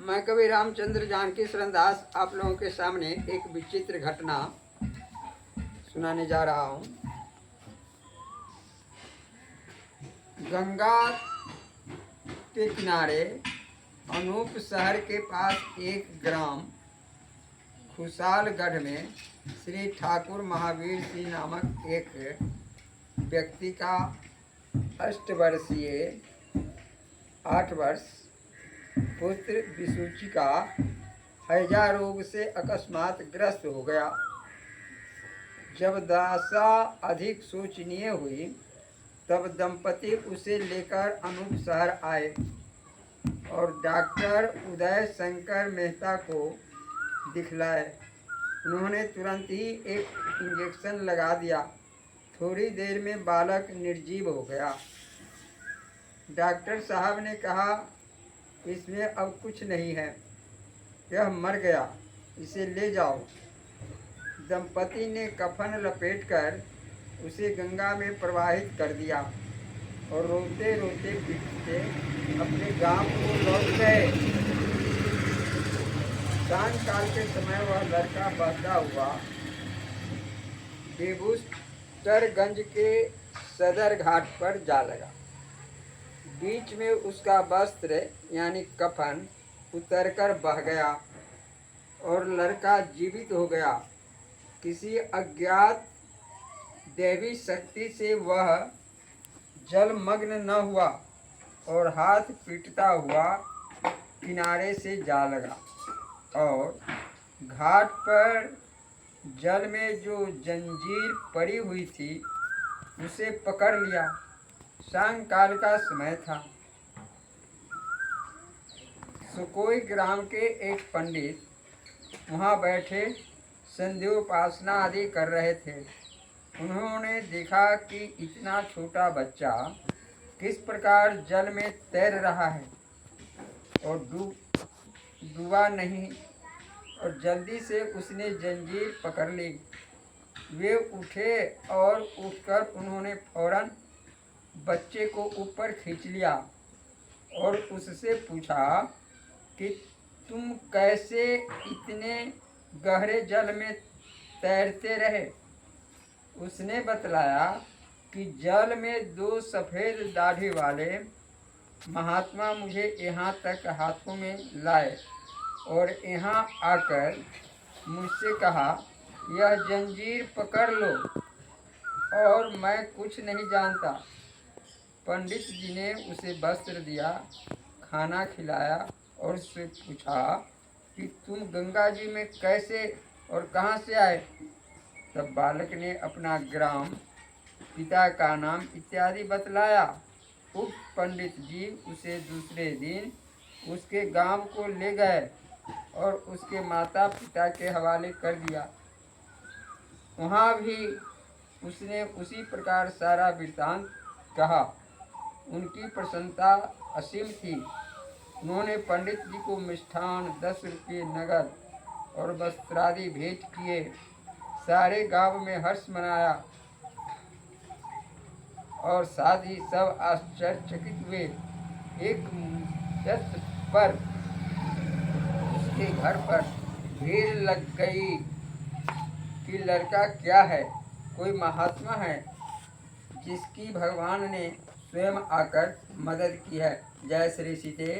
मैं कवि रामचंद्र जानकी शरण दास आप लोगों के सामने एक विचित्र घटना सुनाने जा रहा हूँ। गंगा के किनारे अनूप शहर के पास एक ग्राम खुशालगढ़ में श्री ठाकुर महावीर सिंह नामक एक व्यक्ति का 8 वर्ष पुत्र विसूची का हैजा रोग से अकस्मात ग्रस्त हो गया। जब दशा अधिक शोचनीय हुई तब दंपति उसे लेकर अनूप शहर आए और डॉक्टर उदय शंकर मेहता को दिखलाए। उन्होंने तुरंत ही एक इंजेक्शन लगा दिया। थोड़ी देर में बालक निर्जीव हो गया। डॉक्टर साहब ने कहा, इसमें अब कुछ नहीं है, यह मर गया, इसे ले जाओ। दंपति ने कफन लपेटकर उसे गंगा में प्रवाहित कर दिया और रोते रोते पीटते अपने गांव को लौट गए। सायंकाल के समय वह लड़का बहता हुआ बेबूसरगंज के सदर घाट पर जा लगा। बीच में उसका वस्त्र यानी कफन उतरकर बह गया और लड़का जीवित हो गया। किसी अज्ञात दैवी शक्ति से वह जलमग्न न हुआ और हाथ पीटता हुआ किनारे से जा लगा और घाट पर जल में जो जंजीर पड़ी हुई थी उसे पकड़ लिया। सायंकाल का समय था। सुकोई ग्राम के एक पंडित वहाँ बैठे संध्योपासना आदि कर रहे थे। उन्होंने देखा कि इतना छोटा बच्चा किस प्रकार जल में तैर रहा है और डूबा नहीं, और जल्दी से उसने जंजीर पकड़ ली। वे उठे और उठकर उन्होंने फौरन बच्चे को ऊपर खींच लिया और उससे पूछा कि तुम कैसे इतने गहरे जल में तैरते रहे। उसने बतलाया कि जल में 2 सफ़ेद दाढ़ी वाले महात्मा मुझे यहाँ तक हाथों में लाए और यहाँ आकर मुझसे कहा, यह जंजीर पकड़ लो, और मैं कुछ नहीं जानता। पंडित जी ने उसे वस्त्र दिया, खाना खिलाया और उससे पूछा कि तुम गंगा जी में कैसे और कहाँ से आए। तब बालक ने अपना ग्राम, पिता का नाम इत्यादि बतलाया। उप पंडित जी उसे दूसरे दिन उसके गांव को ले गए और उसके माता पिता के हवाले कर दिया। वहाँ भी उसने उसी प्रकार सारा वृत्तांत कहा। उनकी प्रसन्नता असीम थी। उन्होंने पंडित जी को मिष्ठान 10 रुपये नगद और वस्त्रादि भेंट किए। सारे गांव में हर्ष मनाया और साथ ही सब आश्चर्यचकित हुए। एक मुहूर्त पर उसके घर पर भीड़ लग गई कि लड़का क्या है, कोई महात्मा है जिसकी भगवान ने स्वयं आकर मदद की है। जय श्री सीते।